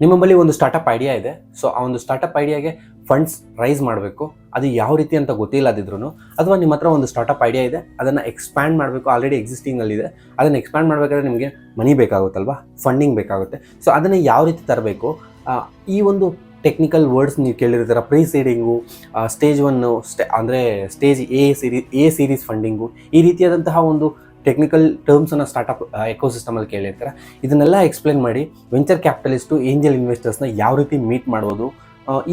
ನಿಮ್ಮ ಬಳಿ ಒಂದು ಸ್ಟಾರ್ಟಪ್ ಐಡಿಯಾ ಇದೆ. ಸೊ ಆ ಒಂದು ಸ್ಟಾರ್ಟಪ್ ಐಡಿಯಾಗೆ ಫಂಡ್ಸ್ ರೈಸ್ ಮಾಡಬೇಕು. ಅದು ಯಾವ ರೀತಿ ಅಂತ ಗೊತ್ತಿಲ್ಲದಿದ್ರು, ಅಥವಾ ನಿಮ್ಮ ಹತ್ರ ಒಂದು ಸ್ಟಾರ್ಟಪ್ ಐಡಿಯಾ ಇದೆ, ಅದನ್ನು ಎಕ್ಸ್ಪ್ಯಾಂಡ್ ಮಾಡಬೇಕು, ಆಲ್ರೆಡಿ ಎಕ್ಸಿಸ್ಟಿಂಗಲ್ಲಿದೆ, ಅದನ್ನು ಎಕ್ಸ್ಪ್ಯಾಂಡ್ ಮಾಡಬೇಕಾದ್ರೆ ನಿಮಗೆ ಮನಿ ಬೇಕಾಗುತ್ತಲ್ವಾ, ಫಂಡಿಂಗ್ ಬೇಕಾಗುತ್ತೆ. ಸೊ ಅದನ್ನು ಯಾವ ರೀತಿ ತರಬೇಕು, ಈ ಒಂದು ಟೆಕ್ನಿಕಲ್ ವರ್ಡ್ಸ್ ನೀವು ಕೇಳಿರ್ತೀರ. ಪ್ರೀ ಸೀಡಿಂಗು, ಸ್ಟೇಜ್ 1 ಅಂದರೆ ಸ್ಟೇಜ್ ಎ ಸೀರೀಸ್ ಫಂಡಿಂಗು, ಈ ರೀತಿಯಾದಂತಹ ಒಂದು ಟೆಕ್ನಿಕಲ್ ಟರ್ಮ್ಸನ್ನು ಸ್ಟಾರ್ಟಪ್ ಎಕೋಸಿಸ್ಟಮಲ್ಲಿ ಕೇಳಿರ್ತಾರೆ. ಇದನ್ನೆಲ್ಲ ಎಕ್ಸ್ಪ್ಲೇನ್ ಮಾಡಿ ವೆಂಚರ್ ಕ್ಯಾಪಿಟಲಿಸ್ಟು, ಏಂಜಲ್ ಇನ್ವೆಸ್ಟರ್ಸ್ನ ಯಾವ ರೀತಿ ಮೀಟ್ ಮಾಡ್ಬೋದು,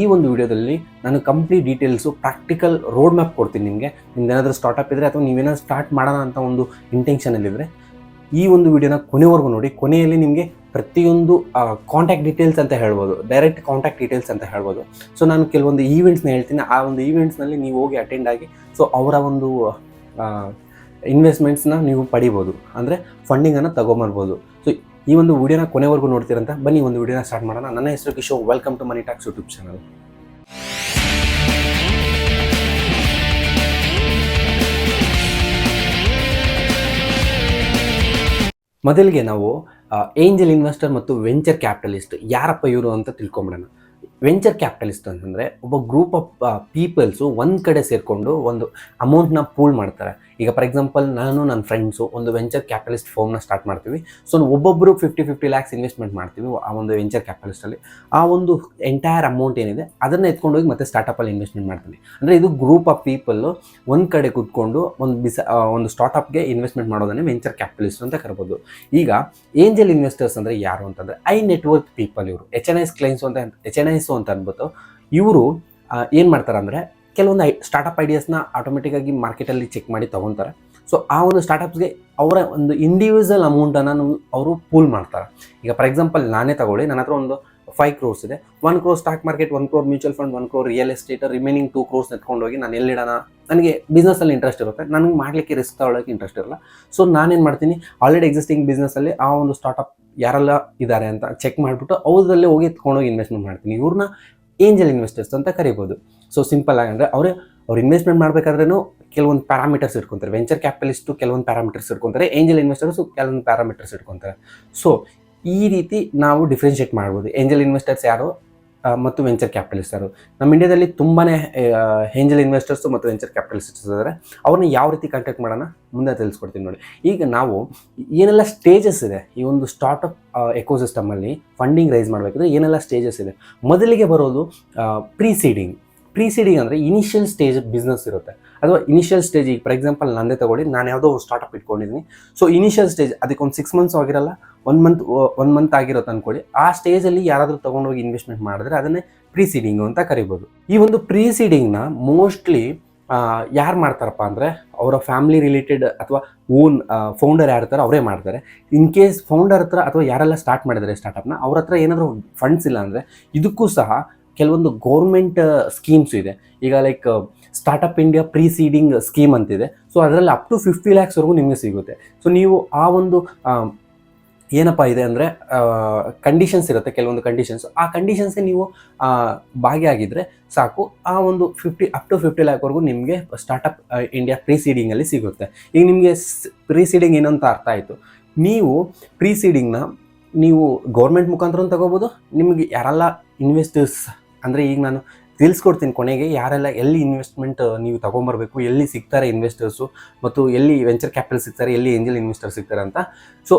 ಈ ಒಂದು ವಿಡಿಯೋದಲ್ಲಿ ನಾನು complete details, practical road map ಕೊಡ್ತೀನಿ ನಿಮಗೆ. ನಿಮ್ದೇನಾದರೂ ಸ್ಟಾರ್ಟಪ್ ಇದ್ದರೆ ಅಥವಾ ನೀವೇನಾದ್ರು ಸ್ಟಾರ್ಟ್ ಮಾಡೋಣ ಅಂತ ಒಂದು ಇಂಟೆನ್ಷನಲ್ಲಿದ್ದರೆ ಈ ಒಂದು ವಿಡಿಯೋನ ಕೊನೆವರೆಗೂ ನೋಡಿ. ಕೊನೆಯಲ್ಲಿ ನಿಮಗೆ ಪ್ರತಿಯೊಂದು ಕಾಂಟ್ಯಾಕ್ಟ್ ಡೀಟೇಲ್ಸ್ ಅಂತ ಹೇಳ್ಬೋದು, ಡೈರೆಕ್ಟ್ ಕಾಂಟ್ಯಾಕ್ಟ್ ಡೀಟೇಲ್ಸ್ ಅಂತ ಹೇಳ್ಬೋದು. ಸೊ ನಾನು ಕೆಲವೊಂದು ಈವೆಂಟ್ಸ್ನ ಹೇಳ್ತೀನಿ, ಆ ಒಂದು ಈವೆಂಟ್ಸ್ನಲ್ಲಿ ನೀವು ಹೋಗಿ ಅಟೆಂಡ್ ಆಗಿ ಸೊ ಅವರ ಒಂದು ಇನ್ವೆಸ್ಟ್ಮೆಂಟ್ಸ್ನ ನೀವು ಪಡಿಬೋದು, ಅಂದರೆ ಫಂಡಿಂಗನ್ನು ತೊಗೊಂಬರ್ಬೋದು. ಸೊ ಈ ಒಂದು ವಿಡಿಯೋನ ಕೊನೆವರೆಗೂ ನೋಡ್ತೀರಂತ ಬನ್ನಿ ಒಂದು ವಿಡಿಯೋನ ಸ್ಟಾರ್ಟ್ ಮಾಡೋಣ. ನನ್ನ ಹೆಸರು Kishore, welcome to money talks YouTube channel. ಮೊದಲಿಗೆ ನಾವು ಏಂಜಲ್ ಇನ್ವೆಸ್ಟರ್ ಮತ್ತು ವೆಂಚರ್ ಕ್ಯಾಪಿಟಲಿಸ್ಟ್ ಯಾರಪ್ಪ ಇವರು ಅಂತ ತಿಳ್ಕೊಂಬಿಡೋಣ. ವೆಂಚರ್ ಕ್ಯಾಪಿಟಲಿಸ್ಟ್ ಅಂತಂದರೆ ಒಬ್ಬ ಗ್ರೂಪ್ ಆಫ್ ಪೀಪಲ್ಸು ಒಂದು ಕಡೆ ಸೇರಿಕೊಂಡು ಒಂದು ಅಮೌಂಟ್ನ ಪೂಲ್ ಮಾಡ್ತಾರೆ. ಈಗ ಫಾರ್ ಎಕ್ಸಾಂಪಲ್ ನಾನು ನನ್ನ ಫ್ರೆಂಡ್ಸು ಒಂದು ವೆಂಚರ್ ಕ್ಯಾಪಿಟಲಿಸ್ಟ್ ಫರ್ಮ್ನ ಸ್ಟಾರ್ಟ್ ಮಾಡ್ತೀವಿ. ಸೊ ಒಬ್ಬೊಬ್ಬರು 50 ಲ್ಯಾಕ್ಸ್ ಇನ್ವೆಸ್ಟ್ಮೆಂಟ್ ಮಾಡ್ತೀವಿ ಆ ಒಂದು ವೆಂಚರ್ ಕ್ಯಾಪಿಟಲಿಸ್ಟಲ್ಲಿ. ಆ ಒಂದು ಎಂಟೈರ್ ಅಮೌಂಟ್ ಏನಿದೆ ಅದನ್ನು ಎತ್ಕೊಂಡೋಗಿ ಮತ್ತೆ ಸ್ಟಾರ್ಟಪ್ಪಲ್ಲಿ ಇನ್ವೆಸ್ಟ್ಮೆಂಟ್ ಮಾಡ್ತೀವಿ. ಅಂದರೆ ಇದು ಗ್ರೂಪ್ ಆಫ್ ಪೀಪಲ್ಲು ಒಂದು ಕಡೆ ಕೂತ್ಕೊಂಡು ಒಂದು ಸ್ಟಾರ್ಟಪ್ಗೆ ಇನ್ವೆಸ್ಟ್ಮೆಂಟ್ ಮಾಡೋದನ್ನೇ ವೆಂಚರ್ ಕ್ಯಾಪಿಟಲಿಸ್ಟ್ ಅಂತ ಕರ್ಬೋದು. ಈಗ ಏಂಜಲ್ ಇನ್ವೆಸ್ಟರ್ಸ್ ಅಂದರೆ ಯಾರು ಅಂತಂದರೆ ಐ ನೆಟ್ವರ್ಕ್ ಪೀಪಲ್. ಇವರು HNIs ಕ್ಲೈಂಟ್ಸು ಅಂತ ಅಂದ್ಬಿಟ್ಟು ಇವರು ಏನು ಮಾಡ್ತಾರೆ ಅಂದರೆ ಕೆಲವೊಂದು ಸ್ಟಾರ್ಟಪ್ ಐಡಿಯಾಸ್ನ ಆಟೋಮೆಟಿಕ್ಕಾಗಿ ಮಾರ್ಕೆಟಲ್ಲಿ ಚೆಕ್ ಮಾಡಿ ತೊಗೊತಾರೆ. ಸೊ ಆ ಒಂದು ಸ್ಟಾರ್ಟಪ್ಸ್ಗೆ ಅವರ ಒಂದು ಇಂಡಿವಿಜುವಲ್ ಅಮೌಂಟನ್ನು ಅವರು ಪೂಲ್ ಮಾಡ್ತಾರೆ. ಈಗ ಫಾರ್ ಎಕ್ಸಾಂಪಲ್ ನಾನೇ ತಗೊಳ್ಳಿ, ನನ್ನ ಹತ್ರ ಒಂದು 5 crores ಇದೆ. 1 crore stock market, 1 crore mutual fund, 1 crore real estate, remaining 2 crores ಎತ್ಕೊಂಡೋಗಿ ನಾನು ಎಲ್ಲಿಡೋಣ, ನನಗೆ ಬಿಸ್ನೆಸ್ಸಲ್ಲಿ ಇಂಟ್ರೆಸ್ಟ್ ಇರುತ್ತೆ, ನನಗೆ ಮಾಡಲಿಕ್ಕೆ ರಿಸ್ಕ್ ತಗೊಳ್ಳೋಕ್ಕೆ ಇಂಟ್ರೆಸ್ಟ್ ಇರಲ್ಲ. ಸೊ ನಾನೇನು ಮಾಡ್ತೀನಿ, ಆಲ್ರೆಡಿ ಎಕ್ಸಿಸ್ಟಿಂಗ್ ಬಿಸ್ನೆಸ್ಸಲ್ಲಿ ಆ ಒಂದು ಸ್ಟಾರ್ಟಪ್ ಯಾರೆಲ್ಲ ಇದ್ದಾರೆ ಅಂತ ಚೆಕ್ ಮಾಡಿಬಿಟ್ಟು ಅವ್ರದಲ್ಲೇ ಹೋಗಿ ಎತ್ಕೊಂಡೋಗಿ ಇನ್ವೆಸ್ಟ್ಮೆಂಟ್ ಮಾಡ್ತೀನಿ. ಇವ್ರನ್ನ ಏಂಜಲ್ ಇನ್ವೆಸ್ಟರ್ಸ್ ಅಂತ ಕರಿಬೋದು. ಸೊ ಸಿಂಪಲ್ ಆಗಿ ಅಂದರೆ ಅವ್ರು ಇನ್ವೆಸ್ಟ್ಮೆಂಟ್ ಮಾಡಬೇಕಾದ್ರೂ ಕೆಲವೊಂದು ಪ್ಯಾರಾಮೀಟರ್ಸ್ ಇಟ್ಕೊತಾರೆ. ವೆಂಚರ್ ಕ್ಯಾಪಿಟಲಿಸ್ಟು ಕೆಲವೊಂದು ಪ್ಯಾರಾಮೀಟರ್ಸ್ ಇಟ್ಕೊತಾರೆ, ಏಂಜಲ್ ಇನ್ವೆಸ್ಟರ್ಸು ಕೆಲವೊಂದು ಪ್ಯಾರಾಮೀಟರ್ಸ್ ಇಟ್ಕೊತಾರೆ. ಸೊ ಈ ರೀತಿ ನಾವು ಡಿಫ್ರೆನ್ಷಿಯೇಟ್ ಮಾಡ್ಬೋದು ಏಂಜಲ್ ಇನ್ವೆಸ್ಟರ್ಸ್ ಯಾರು ಮತ್ತು ವೆಂಚರ್ ಕ್ಯಾಪಿಟಲಿಸ್ಟ್ ಯಾರು. ನಮ್ಮ ಇಂಡಿಯಾದಲ್ಲಿ ತುಂಬಾ ಏಂಜಲ್ ಇನ್ವೆಸ್ಟರ್ಸು ಮತ್ತು ವೆಂಚರ್ ಕ್ಯಾಪಿಟಲಿಸ್ಟ್ಸ್ ಇದ್ದಾರೆ. ಅವ್ರನ್ನ ಯಾವ ರೀತಿ ಕಾಂಟ್ಯಾಕ್ಟ್ ಮಾಡೋಣ ಮುಂದೆ ತಿಳಿಸ್ಕೊಡ್ತೀನಿ ನೋಡಿ. ಈಗ ನಾವು ಏನೆಲ್ಲ ಸ್ಟೇಜಸ್ ಇದೆ ಈ ಒಂದು ಸ್ಟಾರ್ಟಪ್ ಎಕೋಸಿಸ್ಟಮಲ್ಲಿ ಫಂಡಿಂಗ್ ರೈಸ್ ಮಾಡಬೇಕಂದ್ರೆ ಏನೆಲ್ಲ ಸ್ಟೇಜಸ್ ಇದೆ. ಮೊದಲಿಗೆ ಬರೋದು ಪ್ರೀ ಸೀಡಿಂಗ್ ಅಂದರೆ ಇನಿಷಿಯಲ್ ಸ್ಟೇಜ್ ಬಿಸ್ನೆಸ್ ಇರುತ್ತೆ, ಅಥವಾ ಇನಿಷಿಯಲ್ ಸ್ಟೇಜ್. ಈಗ ಫಾರ್ ಎಕ್ಸಾಂಪಲ್ ನಂದೇ ತಗೊಳ್ಳಿ, ನಾನು ಯಾವುದೋ ಸ್ಟಾರ್ಟಪ್ ಇಟ್ಕೊಂಡಿದ್ದೀನಿ. ಸೊ ಇನಿಷಿಯಲ್ ಸ್ಟೇಜ್ ಅದಕ್ಕೆ ಒಂದು 6 months ಆಗಿರಲ್ಲ, 1 month ಆಗಿರುತ್ತೆ ಅಂದ್ಕೊಳ್ಳಿ. ಆ ಸ್ಟೇಜಲ್ಲಿ ಯಾರಾದರೂ ತೊಗೊಂಡೋಗಿ ಇನ್ವೆಸ್ಟ್ಮೆಂಟ್ ಮಾಡಿದ್ರೆ ಅದನ್ನೇ ಪ್ರೀ ಸೀಡಿಂಗು ಅಂತ ಕರಿಬೋದು. ಈ ಒಂದು ಪ್ರೀ ಸೀಡಿಂಗ್ನ ಮೋಸ್ಟ್ಲಿ ಯಾರು ಮಾಡ್ತಾರಪ್ಪ ಅಂದರೆ ಅವರ ಫ್ಯಾಮಿಲಿ ರಿಲೇಟೆಡ್ ಅಥವಾ ಓನ್ ಫೌಂಡರ್ ಯಾರು ಇರ್ತಾರೆ ಅವರೇ ಮಾಡ್ತಾರೆ. ಇನ್ ಕೇಸ್ ಫೌಂಡರ್ ಹತ್ರ ಅಥವಾ ಯಾರೆಲ್ಲ ಸ್ಟಾರ್ಟ್ ಮಾಡಿದ್ದಾರೆ ಸ್ಟಾರ್ಟಪ್ನ ಅವ್ರ ಹತ್ರ ಏನಾದರೂ ಫಂಡ್ಸ್ ಇಲ್ಲ ಅಂದರೆ ಇದಕ್ಕೂ ಸಹ ಕೆಲವೊಂದು ಗೌರ್ಮೆಂಟ್ ಸ್ಕೀಮ್ಸ್ ಇದೆ. ಈಗ like startup India pre seeding scheme ಅಂತಿದೆ. ಸೊ ಅದರಲ್ಲಿ ಅಪ್ ಟು 50 lakhsವರೆಗೂ ನಿಮಗೆ ಸಿಗುತ್ತೆ. ಸೊ ನೀವು ಆ ಒಂದು ಏನಪ್ಪ ಇದೆ ಅಂದರೆ ಕಂಡೀಷನ್ಸ್ ಇರುತ್ತೆ, ಕೆಲವೊಂದು ಕಂಡೀಷನ್ಸ್. ಆ ಕಂಡೀಷನ್ಸ್ಗೆ ನೀವು ಭಾಗಿಯಾಗಿದ್ದರೆ ಸಾಕು, ಆ ಒಂದು ಅಪ್ ಟು 50 lakhವರೆಗೂ ನಿಮಗೆ ಸ್ಟಾರ್ಟಪ್ ಇಂಡಿಯಾ ಪ್ರೀ ಸೀಡಿಂಗಲ್ಲಿ ಸಿಗುತ್ತೆ. ಈಗ ನಿಮಗೆ ಪ್ರೀ ಸೀಡಿಂಗ್ ಏನಂತ ಅರ್ಥ ಆಯಿತು. ನೀವು ಪ್ರೀ ಸೀಡಿಂಗ್ನ ನೀವು ಗೌರ್ಮೆಂಟ್ ಮುಖಾಂತರ ತಗೋಬೋದು. ನಿಮಗೆ ಯಾರೆಲ್ಲ ಇನ್ವೆಸ್ಟರ್ಸ್ ಅಂದರೆ ಈಗ ನಾನು ತಿಳಿಸ್ಕೊಡ್ತೀನಿ ಕೊನೆಗೆ ಯಾರೆಲ್ಲ ಎಲ್ಲಿ ಇನ್ವೆಸ್ಟ್ಮೆಂಟ್ ನೀವು ತೊಗೊಂಬರ್ಬೇಕು, ಎಲ್ಲಿ ಸಿಗ್ತಾರೆ ಇನ್ವೆಸ್ಟರ್ಸು, ಮತ್ತು ಎಲ್ಲಿ ವೆಂಚರ್ ಕ್ಯಾಪಿಟಲ್ ಸಿಗ್ತಾರೆ, ಎಲ್ಲಿ ಏಂಜಲ್ ಇನ್ವೆಸ್ಟರ್ ಸಿಗ್ತಾರೆ ಅಂತ. ಸೊ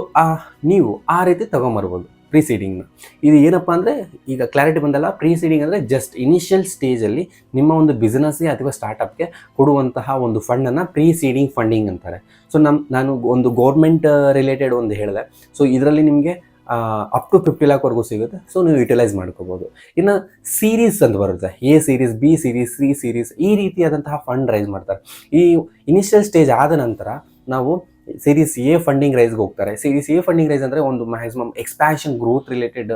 ನೀವು ಆ ರೀತಿ ತೊಗೊಂಬರ್ಬೋದು ಪ್ರೀ ಸೀಡಿಂಗ್ನ. ಇದು ಏನಪ್ಪ ಅಂದರೆ ಈಗ ಕ್ಲಾರಿಟಿ ಬಂದಲ್ಲ. ಪ್ರೀ ಸೀಡಿಂಗ್ ಅಂದರೆ ಜಸ್ಟ್ ಇನಿಷಿಯಲ್ ಸ್ಟೇಜಲ್ಲಿ ನಿಮ್ಮ ಒಂದು ಬಿಸ್ನೆಸ್ಗೆ ಅಥವಾ ಸ್ಟಾರ್ಟಪ್ಗೆ ಕೊಡುವಂತಹ ಒಂದು ಫಂಡನ್ನು ಪ್ರೀ ಸೀಡಿಂಗ್ ಫಂಡಿಂಗ್ ಅಂತಾರೆ. ಸೊ ನಾನು ಒಂದು ಗೌರ್ಮೆಂಟ್ ರಿಲೇಟೆಡ್ ಒಂದು ಹೇಳಿದೆ. ಸೊ ಇದರಲ್ಲಿ ನಿಮಗೆ ಅಪ್ ಟು 50 lakhವರೆಗೂ ಸಿಗುತ್ತೆ. ಸೊ ನೀವು ಯುಟಿಲೈಸ್ ಮಾಡ್ಕೋಬೋದು. ಇನ್ನು ಸೀರೀಸ್ ಅಂತ ಬರುತ್ತೆ, A series, B series, C series, ಈ ರೀತಿಯಾದಂತಹ ಫಂಡ್ ರೈಸ್ ಮಾಡ್ತಾರೆ. ಈ ಇನಿಷಿಯಲ್ ಸ್ಟೇಜ್ ಆದ ನಂತರ ನಾವು ಸೀರೀಸ್ ಎ ಫಂಡಿಂಗ್ ರೈಸ್ಗೆ ಹೋಗ್ತಾರೆ. ಸೀರೀಸ್ ಎ ಫಂಡಿಂಗ್ ರೈಸ್ ಅಂದರೆ ಒಂದು ಮ್ಯಾಕ್ಸಿಮಮ್ ಎಕ್ಸ್ಪ್ಯಾನ್ಷನ್ ಗ್ರೋತ್ ರಿಲೇಟೆಡ್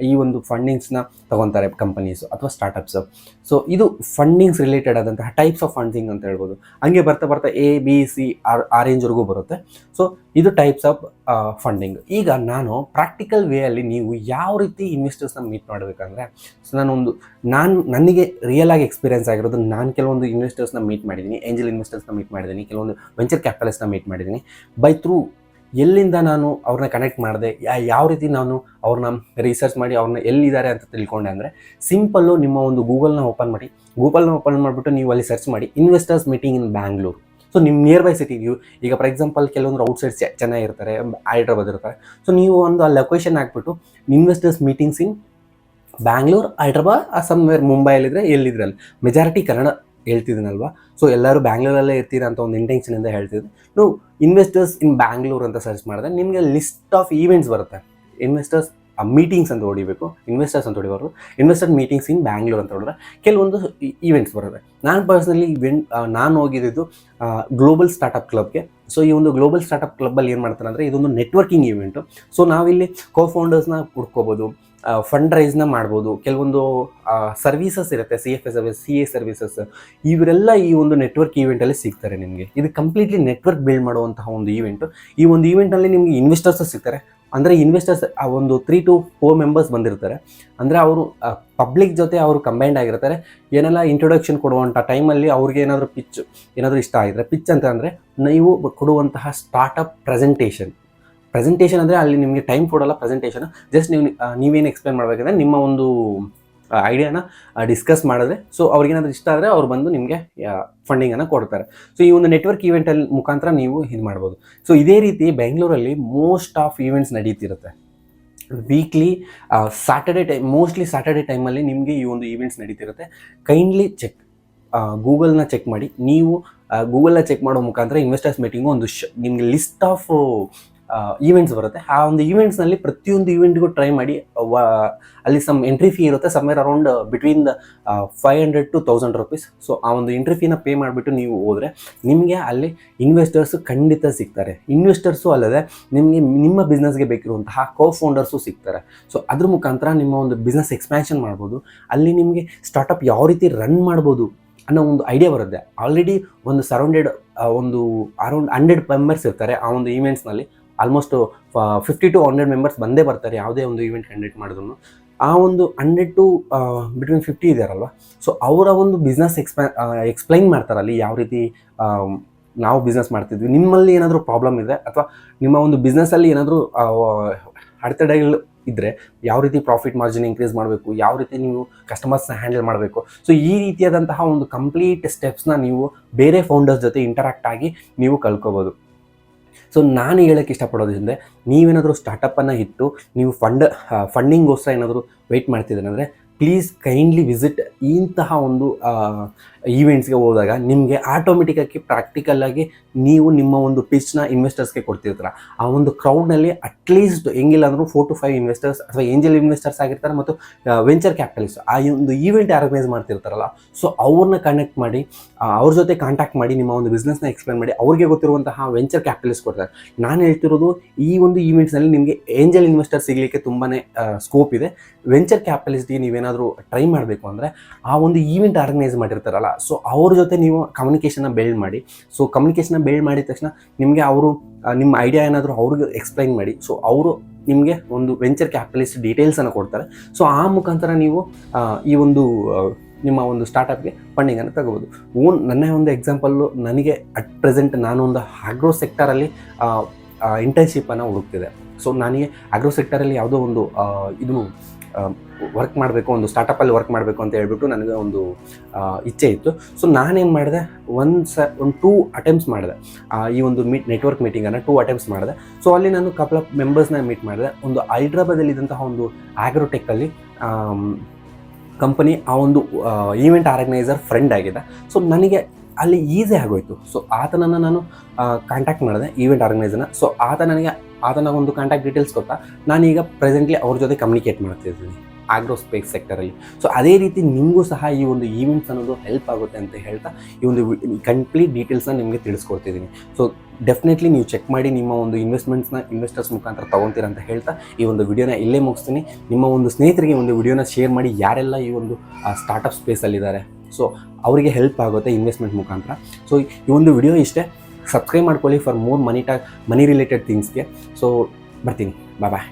ಈ ಒಂದು ಫಂಡಿಂಗ್ಸ್ನ ತೊಗೊತಾರೆ ಕಂಪನೀಸು ಅಥವಾ ಸ್ಟಾರ್ಟಪ್ಸು. ಸೊ ಇದು ಫಂಡಿಂಗ್ಸ್ ರಿಲೇಟೆಡ್ ಆದಂತಹ ಟೈಪ್ಸ್ ಆಫ್ ಫಂಡಿಂಗ್ ಅಂತ ಹೇಳ್ಬೋದು. ಹಂಗೆ ಬರ್ತಾ A-B-C ಆರೇಂಜ್ವರೆಗೂ ಬರುತ್ತೆ. ಸೊ ಇದು ಟೈಪ್ಸ್ ಆಫ್ ಫಂಡಿಂಗ್. ಈಗ ನಾನು ಪ್ರಾಕ್ಟಿಕಲ್ ವೇಯಲ್ಲಿ ನೀವು ಯಾವ ರೀತಿ ಇನ್ವೆಸ್ಟರ್ಸ್ನ ಮೀಟ್ ಮಾಡಬೇಕಂದ್ರೆ, ಸೊ ನನಗೆ ರಿಯಲ್ ಆಗಿ ಎಕ್ಸ್ಪೀರಿಯನ್ಸ್ ಆಗಿರೋದು, ನಾನು ಕೆಲವೊಂದು ಇನ್ವೆಸ್ಟರ್ಸ್ನ ಮೀಟ್ ಮಾಡಿದ್ದೀನಿ, ಏಂಜಲ್ ಇನ್ವೆಸ್ಟರ್ಸ್ನ ಮೀಟ್ ಮಾಡಿದ್ದೀನಿ, ಕೆಲವೊಂದು ವೆಂಚರ್ ಕ್ಯಾಪಿಟಲಿಸ್ಟ್ನ ಮೀಟ್ ಮಾಡಿದ್ದೀನಿ. ಬೈ ಥ್ರೂ ಎಲ್ಲಿಂದ ನಾನು ಅವ್ರನ್ನ ಕನೆಕ್ಟ್ ಮಾಡಿದೆ, ಯಾವ ರೀತಿ ನಾನು ಅವ್ರನ್ನ ರಿಸರ್ಚ್ ಮಾಡಿ ಅವ್ರನ್ನ ಎಲ್ಲಿದ್ದಾರೆ ಅಂತ ತಿಳ್ಕೊಂಡೆ ಅಂದರೆ ಸಿಂಪಲ್ಲು ನಿಮ್ಮ ಒಂದು ಗೂಗಲ್ನ ಓಪನ್ ಮಾಡಿಬಿಟ್ಟು ನೀವು ಅಲ್ಲಿ ಸರ್ಚ್ ಮಾಡಿ ಇನ್ವೆಸ್ಟರ್ಸ್ ಮೀಟಿಂಗ್ ಇನ್ ಬ್ಯಾಂಗ್ಳೂರು. ಸೊ ನಿಮ್ಮ ನಿಯರ್ ಬೈ ಸಿಟಿ, ನೀವು ಈಗ ಫಾರ್ ಎಕ್ಸಾಂಪಲ್ ಕೆಲವೊಂದು ಔಟ್ಸೈಡ್ ಚೆನ್ನೈ ಇರ್ತಾರೆ, ಹೈದ್ರಾಬಾದ್ ಇರ್ತಾರೆ. ಸೊ ನೀವು ಒಂದು ಆ ಲೊಕೇಶನ್ ಹಾಕ್ಬಿಟ್ಟು ಇನ್ವೆಸ್ಟರ್ಸ್ ಮೀಟಿಂಗ್ಸ್ ಇನ್ ಬ್ಯಾಂಗ್ಳೂರ್, ಹೈದ್ರಾಬಾದ್, ಸಮ್ವೇರ್ ಮುಂಬೈಲಿದ್ರೆ ಎಲ್ಲಿದ್ರೆ ಅಲ್ಲಿ ಮೆಜಾರಿಟಿ ಕನ್ನಡ ಹೇಳ್ತಿದ್ದೀನಲ್ವಾ. ಸೊ ಎಲ್ಲರೂ ಬ್ಯಾಂಗ್ಳೂರಲ್ಲೇ ಇರ್ತೀರಾ ಅಂತ ಒಂದು ಇಂಟೆನ್ಷನಿಂದ ಹೇಳ್ತಿದ್ದೆ. ನೀವು ಇನ್ವೆಸ್ಟರ್ಸ್ ಇನ್ ಬ್ಯಾಂಗ್ಳೂರ್ ಅಂತ ಸರ್ಚ್ ಮಾಡಿದ್ರೆ ನಿಮಗೆ ಲಿಸ್ಟ್ ಆಫ್ ಈವೆಂಟ್ಸ್ ಬರುತ್ತೆ. ಇನ್ವೆಸ್ಟರ್ಸ್ ಮೀಟಿಂಗ್ಸ್ ಅಂತ ಹೊಡಿಬೇಕು, ಇನ್ವೆಸ್ಟರ್ಸ್ ಅಂತ ಹೊಡಿಬಾರ್ದು. ಇನ್ವೆಸ್ಟರ್ ಮೀಟಿಂಗ್ಸ್ ಇನ್ ಬ್ಯಾಂಗ್ಳೂರ್ ಅಂತ ಹೊಡಿದ್ರೆ ಕೆಲವೊಂದು ಈವೆಂಟ್ಸ್ ಬರುತ್ತೆ. ನಾನು ಪರ್ಸ್ನಲಿ ನಾನು ಹೋಗಿದ್ದು ಗ್ಲೋಬಲ್ ಸ್ಟಾರ್ಟಪ್ ಕ್ಲಬ್ಗೆ. ಸೊ ಈ ಒಂದು ಗ್ಲೋಬಲ್ ಸ್ಟಾರ್ಟಪ್ ಕ್ಲಬ್ಬಲ್ಲಿ ಏನು ಮಾಡ್ತಾರೆ ಅಂದರೆ ಇದೊಂದು ನೆಟ್ವರ್ಕಿಂಗ್ ಈವೆಂಟು. ಸೊ ನಾವಿಲ್ಲಿ ಕೋಫೌಂಡರ್ಸ್ನ ಹುಡ್ಕೋಬೋದು, ಫಂಡ್ ರೈಸ್ನ ಮಾಡ್ಬೋದು, ಕೆಲವೊಂದು ಸರ್ವೀಸಸ್ ಇರುತ್ತೆ, CFA ಸರ್ವಿಸ್, CA ಸರ್ವೀಸಸ್, ಇವರೆಲ್ಲ ಈ ಒಂದು ನೆಟ್ವರ್ಕ್ ಈವೆಂಟಲ್ಲಿ ಸಿಗ್ತಾರೆ ನಿಮಗೆ. ಇದು ಕಂಪ್ಲೀಟ್ಲಿ ನೆಟ್ವರ್ಕ್ ಬಿಲ್ಡ್ ಮಾಡುವಂತಹ ಒಂದು ಈವೆಂಟು. ಈ ಒಂದು ಈವೆಂಟಲ್ಲಿ ನಿಮಗೆ ಇನ್ವೆಸ್ಟರ್ಸ್ ಸಿಗ್ತಾರೆ. ಅಂದರೆ ಇನ್ವೆಸ್ಟರ್ಸ್ ಒಂದು 3 to 4 ಮೆಂಬರ್ಸ್ ಬಂದಿರ್ತಾರೆ. ಅಂದರೆ ಅವರು ಪಬ್ಲಿಕ್ ಜೊತೆ ಅವರು ಕಂಬೈಂಡ್ ಆಗಿರ್ತಾರೆ. ಏನೆಲ್ಲ ಇಂಟ್ರೊಡಕ್ಷನ್ ಕೊಡುವಂಥ ಟೈಮಲ್ಲಿ ಅವ್ರಿಗೆ ಏನಾದರೂ ಇಷ್ಟ ಆಗಿದ್ರೆ, ಪಿಚ್ ಅಂತ ಅಂದರೆ ನೀವು ಕೊಡುವಂತಹ ಸ್ಟಾರ್ಟಪ್ ಪ್ರೆಸೆಂಟೇಷನ್ ಅಂದರೆ ಅಲ್ಲಿ ನಿಮಗೆ ಟೈಮ್ ಕೊಡೋಲ್ಲ ಪ್ರೆಸೆಂಟೇಷನ್, ಜಸ್ಟ್ ನೀವೇನು ಎಕ್ಸ್ಪ್ಲೇನ್ ಮಾಡಬೇಕಂದ್ರೆ ನಿಮ್ಮ ಒಂದು ಐಡಿಯಾನ ಡಿಸ್ಕಸ್ ಮಾಡಿದ್ರೆ, ಸೊ ಅವ್ರಿಗೇನಾದರೂ ಇಷ್ಟ ಆದರೆ ಅವ್ರು ಬಂದು ನಿಮಗೆ ಫಂಡಿಂಗನ್ನು ಕೊಡ್ತಾರೆ. ಸೊ ಈ ಒಂದು ನೆಟ್ವರ್ಕ್ ಈವೆಂಟಲ್ಲಿ ಮುಖಾಂತರ ನೀವು ಇದು ಮಾಡ್ಬೋದು. ಸೊ ಇದೇ ರೀತಿ ಬೆಂಗಳೂರಲ್ಲಿ ಮೋಸ್ಟ್ ಆಫ್ ಈವೆಂಟ್ಸ್ ನಡೀತಿರುತ್ತೆ ವೀಕ್ಲಿ. ಮೋಸ್ಟ್ಲಿ ಸ್ಯಾಟರ್ಡೆ ಟೈಮಲ್ಲಿ ನಿಮಗೆ ಈ ಒಂದು ಈವೆಂಟ್ಸ್ ನಡೀತಿರುತ್ತೆ. ಕೈಂಡ್ಲಿ ಚೆಕ್, ಗೂಗಲ್ನ ಚೆಕ್ ಮಾಡಿ. ನೀವು ಗೂಗಲ್ನ ಚೆಕ್ ಮಾಡೋ ಮುಖಾಂತರ ಇನ್ವೆಸ್ಟರ್ಸ್ ಮೀಟಿಂಗು ಒಂದು ನಿಮಗೆ ಲಿಸ್ಟ್ ಆಫ್ ಈವೆಂಟ್ಸ್ ಬರುತ್ತೆ. ಆ ಒಂದು ಈವೆಂಟ್ಸ್ನಲ್ಲಿ ಪ್ರತಿಯೊಂದು ಈವೆಂಟ್ಗೂ ಟ್ರೈ ಮಾಡಿ. ಅಲ್ಲಿ ಸಮ್ ಎಂಟ್ರಿ ಫೀ ಇರುತ್ತೆ, somewhere around between 500 to 1000 rupees. So ಆ ಒಂದು ಎಂಟ್ರಿ ಫೀನ ಪೇ ಮಾಡಿಬಿಟ್ಟು ನೀವು ಹೋದರೆ ನಿಮಗೆ ಅಲ್ಲಿ ಇನ್ವೆಸ್ಟರ್ಸು ಖಂಡಿತ ಸಿಗ್ತಾರೆ. ಇನ್ವೆಸ್ಟರ್ಸು ಅಲ್ಲದೆ ನಿಮಗೆ ನಿಮ್ಮ ಬಿಸ್ನೆಸ್ಗೆ ಬೇಕಿರುವಂತಹ ಕೋಫೌಂಡರ್ಸು ಸಿಗ್ತಾರೆ. ಸೊ ಅದ್ರ ಮುಖಾಂತರ ನಿಮ್ಮ ಒಂದು ಬಿಸ್ನೆಸ್ ಎಕ್ಸ್ಪ್ಯಾನ್ಷನ್ ಮಾಡ್ಬೋದು. ಅಲ್ಲಿ ನಿಮಗೆ ಸ್ಟಾರ್ಟಪ್ ಯಾವ ರೀತಿ ರನ್ ಮಾಡ್ಬೋದು ಅನ್ನೋ ಒಂದು ಐಡಿಯಾ ಬರುತ್ತೆ. ಆಲ್ರೆಡಿ ಒಂದು ಅರೌಂಡ್ 100 ಮೆಂಬರ್ಸ್ ಇರ್ತಾರೆ ಆ ಒಂದು ಈವೆಂಟ್ಸ್ನಲ್ಲಿ. ಆಲ್ಮೋಸ್ಟ್ 50 to 100 ಮೆಂಬರ್ಸ್ ಬಂದೇ ಬರ್ತಾರೆ ಯಾವುದೇ ಒಂದು ಈವೆಂಟ್ ಕಂಡಕ್ಟ್ ಮಾಡಿದ್ರು. ಆ ಒಂದು 100 to ಬಿಟ್ವೀನ್ 50 ಇದಾರಲ್ವ, ಸೊ ಅವರ ಒಂದು ಬಿಸ್ನೆಸ್ ಎಕ್ಸ್ಪ್ಲೈನ್ ಮಾಡ್ತಾರೆ ಅಲ್ಲಿ ಯಾವ ರೀತಿ ನಾವು ಬಿಸ್ನೆಸ್ ಮಾಡ್ತಿದ್ವಿ. ನಿಮ್ಮಲ್ಲಿ ಏನಾದರೂ ಪ್ರಾಬ್ಲಮ್ ಇದೆ ಅಥವಾ ನಿಮ್ಮ ಒಂದು ಬಿಸ್ನೆಸ್ಸಲ್ಲಿ ಏನಾದರೂ ಅಡೆತಡೆಗಳು ಇದ್ದರೆ ಯಾವ ರೀತಿ ಪ್ರಾಫಿಟ್ ಮಾರ್ಜಿನ್ ಇನ್ಕ್ರೀಸ್ ಮಾಡಬೇಕು, ಯಾವ ರೀತಿ ನೀವು ಕಸ್ಟಮರ್ಸ್ನ ಹ್ಯಾಂಡಲ್ ಮಾಡಬೇಕು. ಸೊ ಈ ರೀತಿಯಾದಂತಹ ಒಂದು ಕಂಪ್ಲೀಟ್ ಸ್ಟೆಪ್ಸ್ನ ನೀವು ಬೇರೆ ಫೌಂಡರ್ಸ್ ಜೊತೆ ಇಂಟರಾಕ್ಟ್ ಆಗಿ ನೀವು ಕಲ್ತ್ಕೋಬೋದು. ಸೊ ನಾನು ಹೇಳೋಕ್ಕೆ ಇಷ್ಟಪಡೋದ್ರಿಂದ ನೀವೇನಾದರೂ ಸ್ಟಾರ್ಟಪ್ಪನ್ನು ಇಟ್ಟು ನೀವು ಫಂಡಿಂಗೋಸ್ಕರ ಏನಾದರೂ ವೆಯ್ಟ್ ಮಾಡ್ತಿದ್ದೀರ ಅಂದರೆ ಪ್ಲೀಸ್ ಕೈಂಡ್ಲಿ ವಿಸಿಟ್ ಇಂತಹ ಒಂದು ಈವೆಂಟ್ಸ್ಗೆ ಹೋದಾಗ ನಿಮಗೆ ಆಟೋಮೆಟಿಕ್ಕಾಗಿ ಪ್ರಾಕ್ಟಿಕಲ್ಲಾಗಿ ನೀವು ನಿಮ್ಮ ಒಂದು ಪಿಚ್ನ ಇನ್ವೆಸ್ಟರ್ಸ್ಗೆ ಕೊಡ್ತಿರ್ತಾರೆ. ಆ ಒಂದು ಕ್ರೌಡ್ನಲ್ಲಿ ಅಟ್ಲೀಸ್ಟ್ ಹೆಂಗಿಲ್ಲ ಅಂದರೂ 4 to 5 ಇನ್ವೆಸ್ಟರ್ಸ್ ಅಥವಾ ಏಂಜಲ್ ಇನ್ವೆಸ್ಟರ್ಸ್ ಆಗಿರ್ತಾರೆ ಮತ್ತು ವೆಂಚರ್ ಕ್ಯಾಪಿಟಲಿಸ್ಟ್ ಆ ಒಂದು ಈವೆಂಟ್ ಆರ್ಗನೈಸ್ ಮಾಡ್ತಿರ್ತಾರಲ್ಲ, ಸೊ ಅವ್ರನ್ನ ಕನೆಕ್ಟ್ ಮಾಡಿ ಅವ್ರ ಜೊತೆ ಕಾಂಟ್ಯಾಕ್ಟ್ ಮಾಡಿ ನಿಮ್ಮ ಒಂದು ಬಿಸ್ನೆಸ್ನ ಎಕ್ಸ್ಪ್ಲೇನ್ ಮಾಡಿ ಅವ್ರಿಗೆ ಗೊತ್ತಿರುವಂತಹ ವೆಂಚರ್ ಕ್ಯಾಪಿಟಲಿಸ್ಟ್ ಕೊಡ್ತಾರೆ. ನಾನು ಹೇಳ್ತಿರೋದು ಈ ಒಂದು ಈವೆಂಟ್ಸ್ನಲ್ಲಿ ನಿಮಗೆ ಏಂಜಲ್ ಇನ್ವೆಸ್ಟರ್ ಸಿಗಲಿಕ್ಕೆ ತುಂಬಾ ಸ್ಕೋಪ್ ಇದೆ. ವೆಂಚರ್ ಕ್ಯಾಪಿಟಲಿಸ್ಟ್ಗೆ ನೀವೇನಾದರೂ ಟ್ರೈ ಮಾಡಬೇಕು ಅಂದರೆ ಆ ಒಂದು ಈವೆಂಟ್ ಆರ್ಗನೈಸ್ ಮಾಡಿರ್ತಾರಲ್ಲ, ಸೊ ಅವ್ರ ಜೊತೆ ನೀವು ಕಮ್ಯುನಿಕೇಷನ್ನ ಬಿಲ್ಡ್ ಮಾಡಿ. ಸೊ ಕಮ್ಯುನಿಕೇಷನ್ನ ಬಿಲ್ಡ್ ಮಾಡಿದ ತಕ್ಷಣ ನಿಮಗೆ ಅವರು ನಿಮ್ಮ ಐಡಿಯಾ ಏನಾದರೂ ಅವ್ರಿಗೆ ಎಕ್ಸ್ಪ್ಲೈನ್ ಮಾಡಿ. ಸೊ ಅವರು ನಿಮಗೆ ಒಂದು ವೆಂಚರ್ ಕ್ಯಾಪಿಟಲಿಸ್ಟ್ ಡೀಟೇಲ್ಸನ್ನು ಕೊಡ್ತಾರೆ. ಸೊ ಆ ಮುಖಾಂತರ ನೀವು ಈ ಒಂದು ನಿಮ್ಮ ಒಂದು ಸ್ಟಾರ್ಟಪ್ಗೆ ಫಂಡಿಂಗನ್ನು ತಗೋಬೋದು. ನನ್ನ ಒಂದು ಎಕ್ಸಾಂಪಲ್ಲು, ನನಗೆ ಅಟ್ ಪ್ರೆಸೆಂಟ್ ನಾನು ಒಂದು ಆಗ್ರೋ ಸೆಕ್ಟರಲ್ಲಿ ಇಂಟರ್ನ್ಶಿಪ್ಪನ್ನು ಹುಡುಕ್ತಿದೆ. ಸೊ ನನಗೆ ಆಗ್ರೋ ಸೆಕ್ಟರಲ್ಲಿ ಯಾವುದೋ ಒಂದು ವರ್ಕ್ ಮಾಡಬೇಕು, ಒಂದು ಸ್ಟಾರ್ಟಪ್ಪಲ್ಲಿ ವರ್ಕ್ ಮಾಡಬೇಕು ಅಂತ ಹೇಳ್ಬಿಟ್ಟು ನನಗೆ ಒಂದು ಇಚ್ಛೆ ಇತ್ತು. ಸೊ ನಾನೇನು ಮಾಡಿದೆ, ಒಂದು 2 ಅಟೆಂಪ್ಟ್ಸ್ ಮಾಡಿದೆ ಈ ಒಂದು ನೆಟ್ವರ್ಕ್ ಮೀಟಿಂಗನ್ನು 2 ಅಟೆಂಪ್ಟ್ಸ್ ಮಾಡಿದೆ. ಸೊ ಅಲ್ಲಿ ನಾನು ಕಪಲ್ ಆಫ್ ಮೆಂಬರ್ಸ್ನ ಮೀಟ್ ಮಾಡಿದೆ. ಒಂದು ಹೈದ್ರಾಬಾದಲ್ಲಿದ್ದಂತಹ ಒಂದು ಆಗ್ರೋಟೆಕ್ಕಲ್ಲಿ ಕಂಪನಿ ಆ ಒಂದು ಈವೆಂಟ್ ಆರ್ಗನೈಸರ್ ಫ್ರೆಂಡ್ ಆಗಿದೆ. ಸೊ ನನಗೆ ಅಲ್ಲಿ ಈಸಿ ಆಗೋಯಿತು. ಸೊ ಆತನನ್ನು ನಾನು ಕಾಂಟ್ಯಾಕ್ಟ್ ಮಾಡಿದೆ, ಈವೆಂಟ್ ಆರ್ಗನೈಸರ್ನ. ಸೊ ಆತನ ಒಂದು ಕಾಂಟ್ಯಾಕ್ಟ್ ಡೀಟೇಲ್ಸ್ ಕೊಟ್ಟ. ನಾನೀಗ ಪ್ರೆಸೆಂಟ್ಲಿ ಅವ್ರ ಜೊತೆ ಕಮ್ಯುನಿಕೇಟ್ ಮಾಡ್ತಿದ್ದೀನಿ ಆಗ್ರೋ ಸ್ಪೇಸ್ ಸೆಕ್ಟರಲ್ಲಿ. ಸೊ ಅದೇ ರೀತಿ ನಿಮಗೂ ಸಹ ಈ ಒಂದು ಈವೆಂಟ್ಸ್ ಅನ್ನೋದು ಹೆಲ್ಪ್ ಆಗುತ್ತೆ ಅಂತ ಹೇಳ್ತಾ ಈ ಒಂದು ಕಂಪ್ಲೀಟ್ ಡೀಟೇಲ್ಸ್ನ ನಿಮಗೆ ತಿಳಿಸ್ಕೊಡ್ತಿದ್ದೀನಿ. ಸೊ ಡೆಫಿನೆಟ್ಲಿ ನೀವು ಚೆಕ್ ಮಾಡಿ ನಿಮ್ಮ ಒಂದು ಇನ್ವೆಸ್ಟರ್ಸ್ ಮುಖಾಂತರ ತೊಗೊತೀರ ಅಂತ ಹೇಳ್ತಾ ಈ ಒಂದು ವಿಡಿಯೋನ ಇಲ್ಲೇ ಮುಗಿಸ್ತೀನಿ. ನಿಮ್ಮ ಒಂದು ಸ್ನೇಹಿತರಿಗೆ ಒಂದು ವಿಡಿಯೋನ ಶೇರ್ ಮಾಡಿ, ಯಾರೆಲ್ಲ ಈ ಒಂದು ಸ್ಟಾರ್ಟಪ್ ಸ್ಪೇಸಲ್ಲಿದ್ದಾರೆ, ಸೊ ಅವರಿಗೆ ಹೆಲ್ಪ್ ಆಗುತ್ತೆ ಇನ್ವೆಸ್ಟ್ಮೆಂಟ್ ಮುಖಾಂತರ. ಸೊ ಈ ಒಂದು ವಿಡಿಯೋ ಇಷ್ಟೇ. ಸಬ್ಸ್ಕ್ರೈಬ್ ಮಾಡ್ಕೊಳ್ಳಿ ಫಾರ್ ಮೋರ್ ಮನಿ ರಿಲೇಟೆಡ್ ಥಿಂಗ್ಸ್ಗೆ. ಸೊ ಬರ್ತೀನಿ, ಬಾಯ್.